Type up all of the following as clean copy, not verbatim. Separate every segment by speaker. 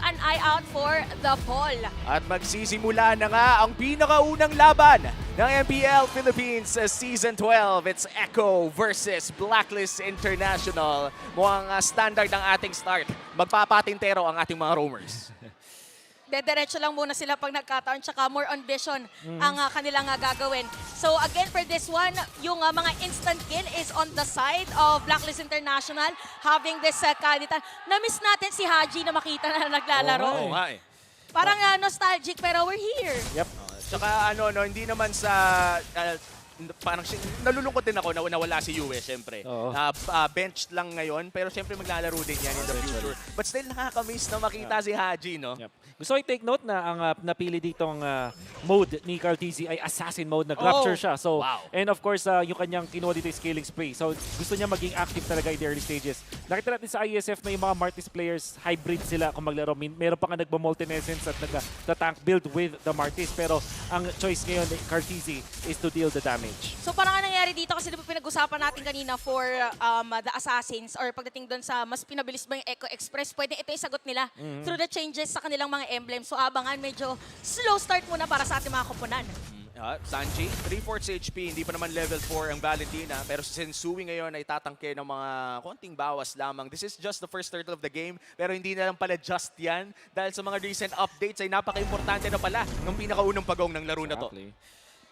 Speaker 1: an eye out for the poll.
Speaker 2: At magsisimula na nga ang pinakaunang laban ng MPL Philippines Season 12. It's Echo versus Blacklist International. Mukhang standard ang ating start. Magpapatintero ang ating mga roamers.
Speaker 1: Dediretso lang muna sila pag nagkataon, tsaka more on vision ang kanilang gagawin. So again, for this one, yung mga instant kill is on the side of Blacklist International, having this kalitan. Na-miss natin si Haji na makita na naglalaro.
Speaker 2: Oo nga eh.
Speaker 1: Parang nostalgic, pero we're here.
Speaker 2: Yep. Tsaka hindi naman sa... parang nalulungkot din ako na nawala si Yue, syempre. Benched lang ngayon, pero syempre maglalaro din yan in the future. But still nakakamiss na makita si Haji, no?
Speaker 3: Yep. Gusto ko i-take note na ang napili ditong mode ni Carteezy ay assassin mode, nag-rupture siya. So, and of course, yung kanyang kinuha dito is scaling spree. So, gusto niya maging active talaga in the early stages. Nakita natin sa ISF na yung mga Martis players, hybrid sila kung maglaro. Meron pa nga nagba-multinescence at nagka-tank build with the Martis. Pero ang choice ngayon ni Carteezy is to deal the damage.
Speaker 1: So parang nangyari dito kasi pinag-usapan natin kanina for the Assassins or pagdating doon sa mas pinabilis ba yung Echo Express, pwede ito yung sagot nila through the changes sa kanilang mga emblem. So abangan, medyo slow start muna para sa ating mga koponan.
Speaker 2: Sanji, 3/4 HP, hindi pa naman level 4 ang Valentina, pero si Sensui ngayon ay tatangke ng mga konting bawas lamang. This is just the first turtle of the game, pero hindi na lang pala just yan dahil sa mga recent updates ay napaka-importante na pala ng pinakaunang pagong ng laro na to.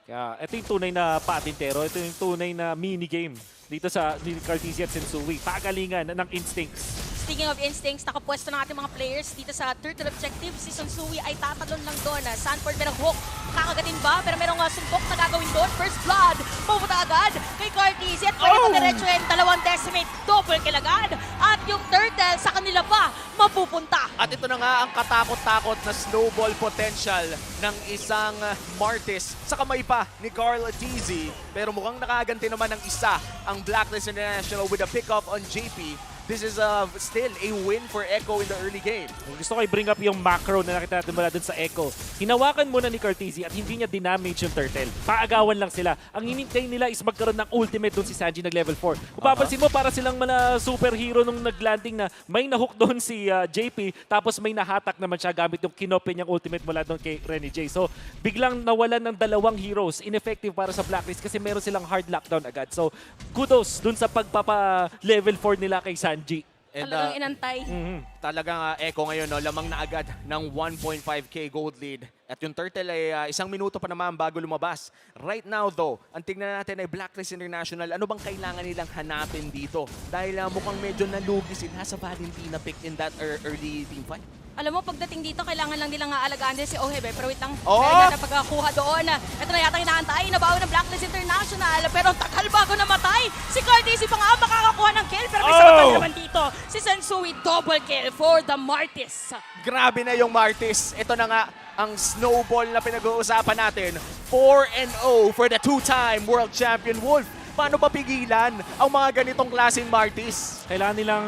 Speaker 3: Kaya ito yung tunay na patintero, ito yung tunay na mini-game dito sa Carteezy at Sensui. Pagalingan ng instincts.
Speaker 1: Speaking of instincts, nakapwesto ng ating mga players dito sa turtle objective. Si Sensui ay tatalon lang doon. Sanford merong hook. Kakagatin ba? Pero merong sumbok na gagawin doon. First blood. Pumunta agad kay Carteezy. At pwede padiretsuhin. Dalawang decimate. Double kill agad. At yung turtle sa kanila pa mapupunta.
Speaker 2: At ito na nga ang katakot-takot na snowball potential ng isang Martis sa kamay pa ni Carl Teasy. Pero mukhang nakaganti naman ng isa ang Blacklist International with a pick-up on JP. This is still a win for Echo in the early game.
Speaker 3: Gusto ko i-bring up yung macro na nakita natin mula dun sa Echo. Hinawakan muna ni Carteezy at hindi niya dinamage yung turtle. Paagawan lang sila. Ang hinintay nila is magkaroon ng ultimate dun si Sanji nag-level 4. Kung papansin mo, para silang mga superhero nung nag-landing na may nahook doon si JP, tapos may nahatak naman siya gamit yung kinope niyang ultimate mula doon kay Renny J. So, biglang nawalan ng dalawang heroes. Ineffective para sa Blacklist kasi meron silang hard lockdown agad. So, kudos dun sa pagpapa-level 4 nila kay Sanji.
Speaker 2: And,
Speaker 1: Talagang inantay.
Speaker 2: Talagang Echo ngayon, lamang na agad ng 1.5k gold lead. At yung turtle ay isang minuto pa naman bago lumabas. Right now though, ang tingnan natin ay Blacklist International. Ano bang kailangan nilang hanapin dito? Dahil mukhang medyo nalugi sila sa Valentina pick in that early team fight.
Speaker 1: Alam mo, pagdating dito, kailangan lang nilang alagaan din si Oheb. Pero wait lang,
Speaker 2: Oh!
Speaker 1: meron na pagkakuha doon. Ito na yata inaantay, nabawi ng Blacklist International. Pero tagal bago namatay. Si Carteezy pa nga makakakuha ng kill. Pero may sabatan naman dito. Si Sensui, double kill for the Martis.
Speaker 2: Grabe na yung Martis. Ito na nga ang snowball na pinag-uusapan natin. 4-0 for the two-time world champion Wolf. Paano ba pigilan ang mga ganitong klaseng Martis?
Speaker 3: Kailangan nilang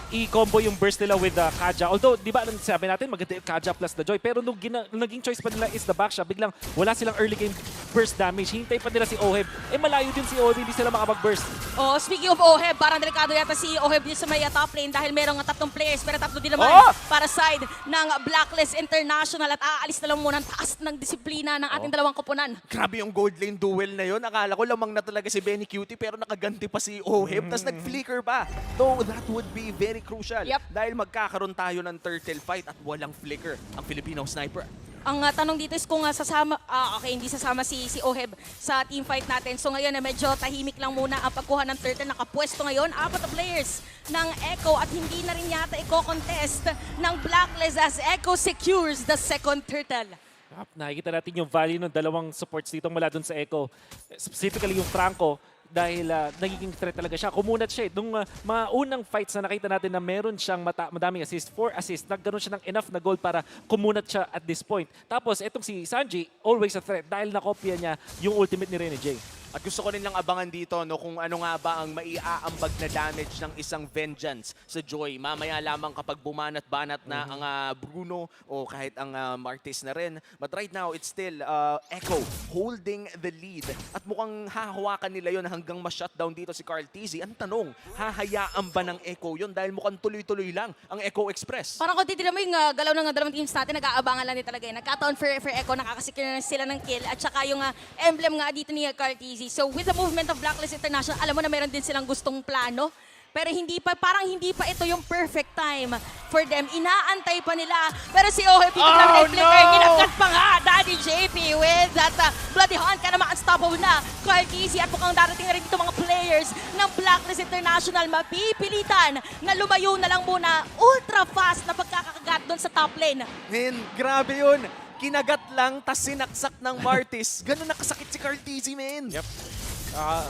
Speaker 3: i-combo yung burst nila with Kaja. Although, di ba sabi natin maganda yung Kaja plus the Joy. Pero nung naging choice pa nila is the back shot, biglang wala silang early game burst damage. Hintay pa nila si Oheb. Malayo din si Oheb, hindi sila makapag-burst.
Speaker 1: Oh, speaking of Oheb, parang delikado yata si Oheb din sa may top lane dahil merong tatlong players pero tatlo din naman para side ng Blacklist International at aalis na lang muna ang taas ng disiplina ng ating dalawang koponan.
Speaker 2: Grabe yung gold lane duel na yun. Akala ko lamang na talaga si Benny Cutie pero nakaganti pa si Oheb. Tapos nag-flicker pa. Though that would be very crucial. Dahil magkakaroon tayo ng turtle fight at walang flicker ang Filipino sniper.
Speaker 1: Ang tanong dito is kung sasama, hindi sasama si Oheb sa team fight natin. So ngayon medyo tahimik lang muna ang pagkuha ng turtle. Nakapwesto ngayon, 4 na players ng Echo at hindi na rin yata i-contest ng Blacklist as Echo secures the second turtle.
Speaker 3: Nakikita natin yung value ng dalawang supports dito mula dun sa Echo. Specifically yung Franco, dahil nagiging threat talaga siya. Kumunat siya. Nung mga unang fights na nakita natin na meron siyang madaming assist, 4 assists, nagkaroon siya ng enough na goal para kumunat siya at this point. Tapos, etong si Sanji, always a threat dahil nakopya niya yung ultimate ni Renny J.
Speaker 2: At gusto ko rin lang abangan dito no, kung ano nga ba ang maiaambag na damage ng isang Vengeance sa Joy. Mamaya lamang kapag bumanat-banat na ang Bruno o kahit ang Martis na rin. But right now, it's still Echo holding the lead. At mukhang hahawakan nila yon hanggang ma-shutdown dito si Carl Tizzy. Ang tanong, hahayaan ba ng Echo yon dahil mukhang tuloy-tuloy lang ang Echo Express?
Speaker 1: Parang kung titignan mo yung galaw ng dalawang teams natin, nag-aabangan lang din talaga. Nagkataon for Echo, nakakasikir na sila ng kill. At saka yung emblem nga dito ni Carl Tizzy. So with the movement of Blacklist International, alam mo na meron din silang gustong plano. Pero parang hindi pa ito yung perfect time for them. Inaantay pa nila. Pero si Oheb dito namin flicker. Ginagkat pa nga Daddy JP with that Bloody Hunt. Kaya naman unstoppable na Carl Tizzy. At mukhang darating na rin dito mga players ng Blacklist International. Mapipilitan na lumayo na lang muna. Ultra fast na pagkakagat doon sa top lane.
Speaker 2: Men, grabe yun. Kinagat lang, tas sinaksak ng Martis. Ganun nakasakit si Carl Tizzy, men.
Speaker 3: Yep.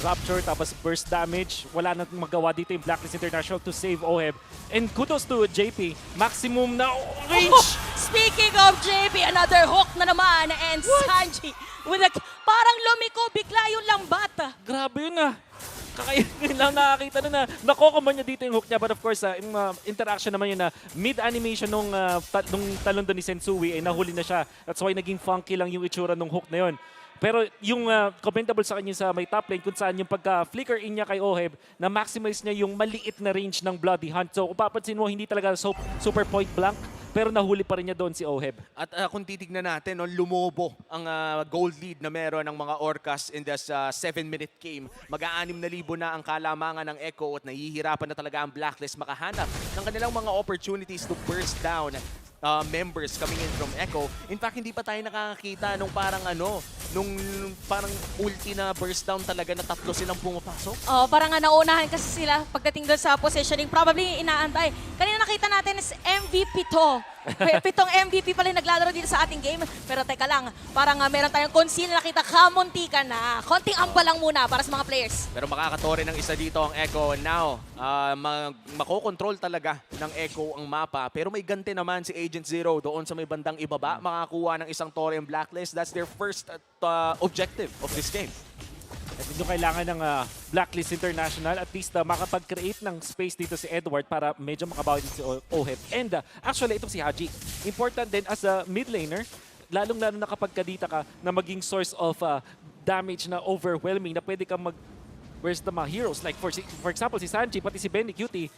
Speaker 3: Rapture, tapos burst damage. Wala na magawa dito yung Blacklist International to save Oheb. And kudos to JP. Maximum na range!
Speaker 1: Speaking of JP, another hook na naman. And Sanji, with parang lumiko bigla yung lambat.
Speaker 3: Grabe yun Kakainin lang nakakita na nakokoman niya dito yung hook niya. But of course, yung interaction naman yun na mid-animation nung talon doon ni Sensui ay nahuli na siya. That's why naging funky lang yung itsura nung hook na yun. Pero yung commendable sa kanya sa may top lane kung saan yung pagka-flicker in niya kay Oheb na maximize niya yung maliit na range ng Bloody Hunt. So kung papansin mo, hindi talaga super point blank pero nahuli pa rin niya doon si Oheb.
Speaker 2: At kung titignan natin, no, lumobo ang gold lead na meron ng mga Orcas in this 7-minute game. Mag-6,000 na ang kalamangan ng Echo at nahihirapan na talaga ang Blacklist makahanap ng kanilang mga opportunities to burst down members coming in from Echo. In fact, hindi pa tayo nakakakita nung parang nung parang ulti na burst down talaga na 3 silang pumapasok.
Speaker 1: Oh, parang nauunahan kasi sila pagdating doon sa positioning. Probably inaantay. Kanina nakita natin is MVP to. 7 MVP pala yung naglalaro dito sa ating game. Pero teka lang, parang meron tayong conceal na nakita kamuntikan na. Konting amba lang muna para sa mga players.
Speaker 2: Pero makakatore ng isa dito ang Echo. Now, makokontrol talaga ng Echo ang mapa. Pero may ganti naman si Agent Zero doon sa may bandang ibaba. Makakuha ng isang tore ang Blacklist. That's their first objective of this game.
Speaker 3: At yung kailangan ng Blacklist International, at least makapag-create ng space dito si Edward para medyo makabawi din si Oheb. And actually, itong si Haji, important din as a mid laner, lalong-lalo na kapag kadita ka na maging source of damage na overwhelming na pwede kang where's the mga heroes? Like for example, si Sanji, pati si Benny Cutie,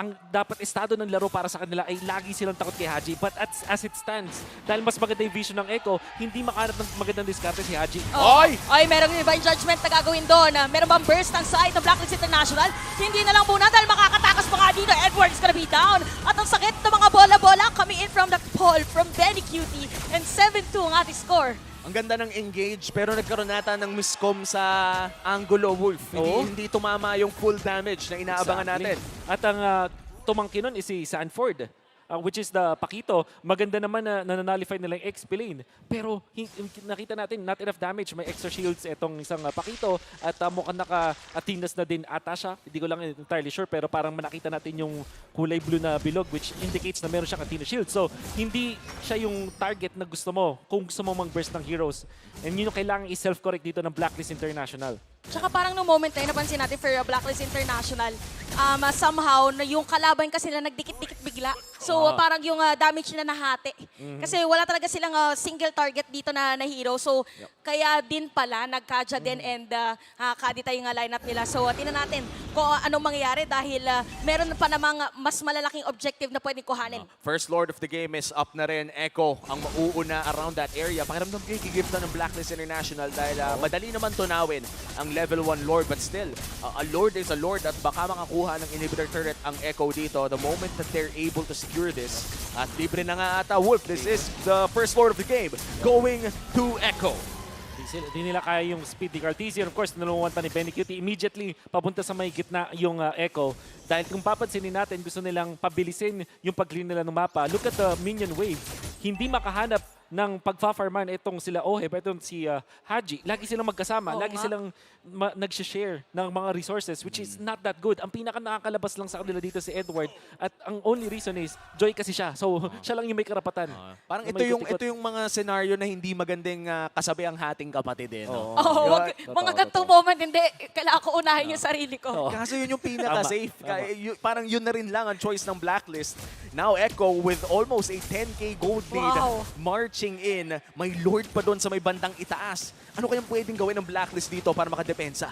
Speaker 3: ang dapat estado ng laro para sa kanila ay lagi silang takot kay Haji. But as it stands, dahil mas maganda yung vision ng Echo, hindi makahanap ng magandang diskarte si Haji.
Speaker 2: Oy!
Speaker 1: Ay, merong divine judgment na gagawin doon. Meron bang burst ang side ng Blacklist International? Hindi na lang muna dahil makakatakas pa nga dito. Edward is gonna be down. At ang sakit ng mga bola-bola coming in from the pole from Benny Cutie. And 7-2 ang ating score.
Speaker 2: Ang ganda ng engage pero nagkaroon nata ng miscom sa Angulo Wolf. Hindi tumama yung full damage na inaabangan natin.
Speaker 3: At ang tumangkin nun is si Sanford, which is the Pakito. Maganda naman na nananalify nila yung XP lane. Pero nakita natin, not enough damage. May extra shields itong isang Pakito. At mukhang naka-atinas na din ata siya. Hindi ko lang entirely sure. Pero parang nakita natin yung kulay blue na bilog, which indicates na meron siyang Athena shield. So, hindi siya yung target na gusto mo kung gusto mo mang-burst ng heroes. And yun yung kailangan i-self-correct dito ng Blacklist International.
Speaker 1: Tsaka parang no moment tayo, napansin natin for Blacklist International, somehow, na yung kalaban kasi nila nagdikit-dikit bigla. So parang yung damage nila nahati. Kasi wala talaga silang single target dito na hero. So kaya din pala, nagkadya din and kadita yung lineup nila. So tingnan natin kung anong mangyayari dahil meron pa namang mas malalaking objective na pwedeng kuhanin.
Speaker 2: First Lord of the game is up na rin. Echo ang mauuna around that area. Pakiramdam kayo gigift na ng Blacklist International dahil madali naman tunawin ang level 1 Lord. But still, a Lord is a Lord at baka makakuha ng inhibitor turret ang Echo dito the moment that they're able to secure this. At libre na nga ata Wolf. This is the first Lord of the game going to Echo.
Speaker 3: Di nila kaya yung speed ni Carl Tizzy. Of course, nalunguan pa ni Benny Cutie. Immediately, papunta sa may gitna yung Echo. Dahil kung papansinin natin, gusto nilang pabilisin yung pag-clean nila ng mapa. Look at the minion wave. Hindi makahanap ng pagfa-farman itong sila Oheb, itong si Haji. Lagi silang magkasama,
Speaker 1: Oo
Speaker 3: lagi
Speaker 1: nga.
Speaker 3: silang nag-share ng mga resources, which is not that good. Ang pinaka nakakalabas lang sa kanila dito si Edward, at ang only reason is Joy kasi siya. So siya lang yung may karapatan.
Speaker 2: Parang
Speaker 3: Na
Speaker 2: ito yung
Speaker 3: maikot-ikot.
Speaker 2: ito yung mga scenario na hindi magandang kasabi ang hating kapatid eh. No?
Speaker 1: Oh, wag,
Speaker 3: Totoo,
Speaker 1: mga gantong
Speaker 3: totoo.
Speaker 1: moment, hindi. Kailangan ko unahin yung sarili ko.
Speaker 3: Oo.
Speaker 2: Kaso yun yung pinaka-safe.
Speaker 3: Tama, tama.
Speaker 2: Parang yun na rin lang ang choice ng Blacklist. Now Echo with almost a 10K gold lead
Speaker 1: Wow.
Speaker 2: marching in. May Lord pa doon sa may bandang itaas. Ano kayang pwedeng gawin ng Blacklist dito para makadepensa?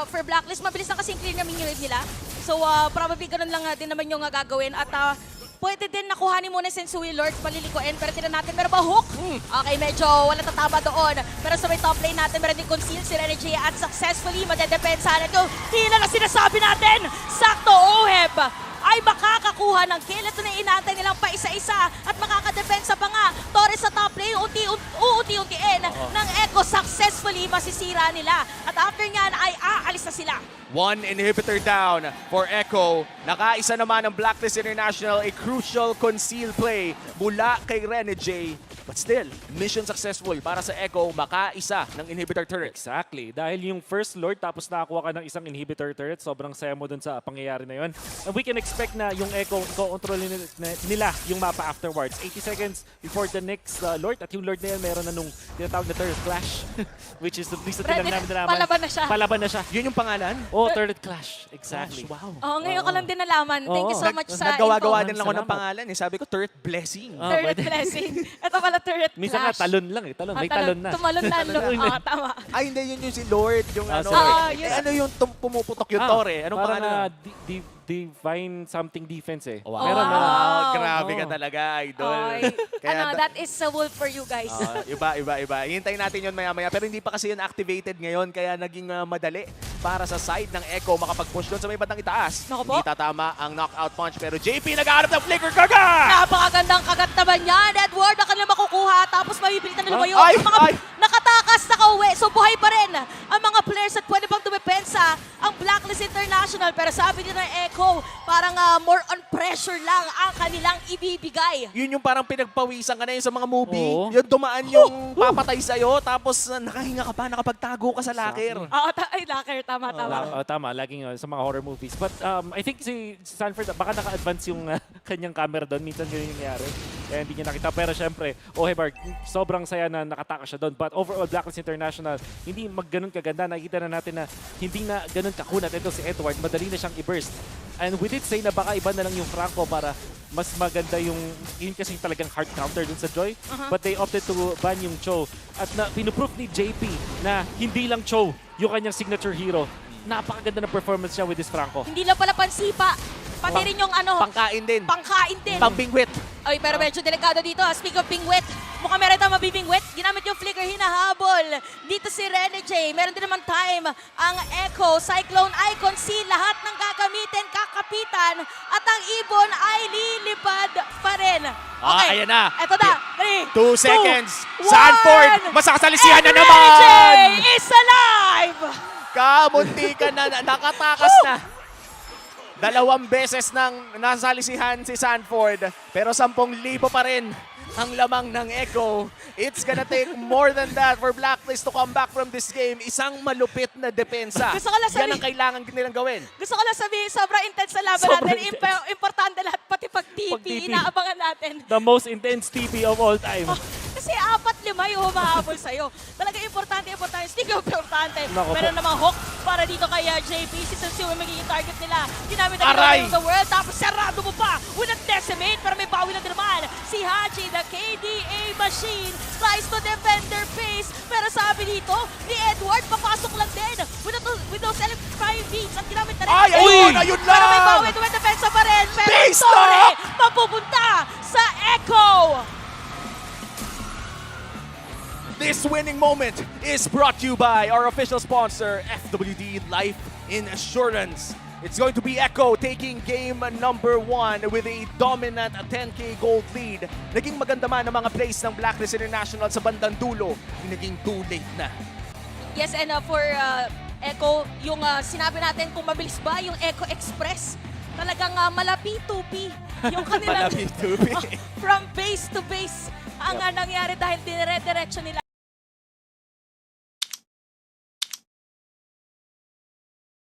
Speaker 1: For Blacklist, mabilis na kasi clear na mini-wave nila. So, probably ganun lang din naman yung gagawin. At pwede din nakuhanin muna si Sensui Lord, palilikuin. Pero tinan natin, meron ba hook? Okay, medyo wala tatama doon. Pero sa may top lane natin, meron din conceal si Renegade at successfully madedepensahan. Ito, hila na sinasabi natin! Sakto, Oheb! Ay makakakuha ng kill. Ito na inaantay nilang pa isa-isa at makakadepensa pa nga. Torres sa top lane, unti-untiin ng Echo. Successfully masisira nila. At after nyan ay aalis na sila.
Speaker 2: One inhibitor down for Echo. Nakaisa naman ng Blacklist International, a crucial conceal play mula kay Renegade. But still, mission successful para sa Echo, makaisa ng inhibitor turret.
Speaker 3: Exactly. Dahil yung first Lord tapos nakakuha ka ng isang inhibitor turret, sobrang saya mo dun sa pangyayari na yun. And we can expect na yung Echo, i-control nila yung mapa afterwards. 80 seconds before the next Lord. At yung Lord na yan, meron na nung tinatawag na turret clash. Which is the least na
Speaker 1: Ready,
Speaker 3: namin nalaman.
Speaker 1: palaban na siya.
Speaker 3: Palaban na siya.
Speaker 2: Yun yung pangalan?
Speaker 3: Oh, turret clash. Exactly.
Speaker 2: Wow.
Speaker 1: Oh, ngayon ko lang din nalaman. Thank you so
Speaker 3: Oo.
Speaker 1: much sa
Speaker 2: Naggawa-gawa
Speaker 1: info.
Speaker 2: din lang ako ng
Speaker 3: Salamat.
Speaker 2: pangalan eh. Sabi ko, turret blessing.
Speaker 3: Ah,
Speaker 1: Turret
Speaker 3: pwede.
Speaker 1: blessing. Ito pala turret
Speaker 3: Minsan nga,
Speaker 1: clash.
Speaker 3: talon lang eh. Talon. May talon na.
Speaker 1: Tumalon na. Tama.
Speaker 2: Ay, hindi, yun yung si Lord. Yung
Speaker 3: Ah,
Speaker 2: ano.
Speaker 3: sorry.
Speaker 2: Eh, ano yung pumuputok yung Tore? Anong
Speaker 3: parang,
Speaker 2: pangalan?
Speaker 3: divine something defense eh.
Speaker 2: Wow.
Speaker 3: Meron na.
Speaker 2: Grabe ka
Speaker 3: Oo.
Speaker 2: talaga, idol.
Speaker 1: Okay.
Speaker 2: Kaya
Speaker 1: That is a wolf for you guys.
Speaker 2: Iba. Hintayin natin yun maya-maya. Pero hindi pa kasi yun activated ngayon. Kaya naging madali para sa side ng Echo makapag-push doon sa may bandang itaas.
Speaker 1: Naku po.
Speaker 2: Hindi tatama ang knockout punch. Pero JP nag-aarap ng flicker gaga!
Speaker 1: Napakagandang kagat naman yan. Edward, na kanila makukuha. Tapos mabibilitan nila lumayo.
Speaker 2: Ay,
Speaker 1: Ang mga
Speaker 2: ay.
Speaker 1: nakatakas, nakauwi. So buhay pa rin ang mga players at pwede pang dumepensa ang Blacklist International. Pero sabi din ng Echo, parang more on pressure lang ang kanilang ibibigay.
Speaker 2: Yun yung parang pinagpawisan ka na yun sa mga movie.
Speaker 3: Oo.
Speaker 2: Yung dumaan yung papatay sa'yo. Tapos nakahinga ka pa, nakapagtago ka sa locker.
Speaker 1: Ay, locker. Tama.
Speaker 3: Tama, laging sa mga horror movies. But I think si Sanford, baka naka-advance yung kanyang camera doon. Minsan ganyan yung nangyari. Kaya hindi niya nakita. Pero syempre, Ohebard, sobrang saya na nakataka siya doon. But overall, Blacklist International, hindi magganon kaganda. Nakikita na natin na hindi na ganun kakunat ito si Edward. Madali na siyang i-burst. And we did say na baka iba na lang yung Franco para mas maganda yung yun kasi talagang hard counter dun sa Joy. But they opted to ban yung Cho. At na, pinuproof ni JP na hindi lang Cho yung kanyang signature hero. Napakaganda ng performance niya with this Franco.
Speaker 1: Hindi lang pala pansipa. Pati rin yung
Speaker 2: Pangkain din.
Speaker 1: pangkain din.
Speaker 2: Pambingwit.
Speaker 1: Ay, pero medyo delikado dito. Speak of bingwit, mukhang meron tayong mabibingwit. Ginamit yung flicker, hinahabol. Dito si Renegade. Meron din naman time ang Echo, Cyclone Icon, C. Lahat ng gagamitin, kakapitan. At ang ibon ay lilipad pa rin. Okay,
Speaker 2: Ayan na.
Speaker 1: Eto na. 3,
Speaker 2: 2 seconds.
Speaker 1: 2,
Speaker 2: Sanford,
Speaker 1: 1.
Speaker 2: masasalisihan na
Speaker 1: And
Speaker 2: naman.
Speaker 1: Renegade is alive!
Speaker 2: Kamunti ka na, nakatakas na. 2 beses nang nasalisihan si Sanford, pero 10,000 pa rin ang lamang ng Echo. It's gonna take more than that for Blacklist to come back from this game. Isang malupit na depensa.
Speaker 1: Gusto ko lang
Speaker 2: Yan ang kailangan nilang gawin.
Speaker 1: Gusto ko lang sabihin, sobrang intense na laban
Speaker 3: Sobrang
Speaker 1: natin.
Speaker 3: intense.
Speaker 1: Importante lahat, pati pag-TP,
Speaker 3: Pag-TP.
Speaker 1: inaabangan natin.
Speaker 3: The most intense TP of all time.
Speaker 1: Kasi 4-5 yung humahabol sa'yo. Talaga importante. Speaking of importante,
Speaker 3: Naku po.
Speaker 1: meron namang hook para dito kay JP. Si Sensui yung magiging target nila. Ginamit na
Speaker 2: Aray!
Speaker 1: nila the world. Tapos sarado mo pa with a decimate. Pero may bawi na din naman. Si Haji, the KDA machine, tries to defend their face. Pero sabi dito, ni Edward, papasok lang din with those electrifying beats. At ginamit na rin.
Speaker 2: Ay, ayun! Ayun
Speaker 1: Pero may
Speaker 2: lang!
Speaker 1: bawi, dumedefensa pa rin. Pero
Speaker 2: Base
Speaker 1: story,
Speaker 2: lock!
Speaker 1: mapupunta sa Echo.
Speaker 2: This winning moment is brought to you by our official sponsor, FWD Life Insurance. It's going to be Echo taking game number 1 with a dominant 10K gold lead. Naging maganda man ang mga plays ng Blacklist International sa bandang dulo. Naging too late na.
Speaker 1: Yes, and for Echo, yung sinabi natin kung mabilis ba yung Echo Express, talagang malapi-tupi yung kanilang
Speaker 2: Malapit to be.
Speaker 1: from base to base. ang nangyari dahil dire-diretso nila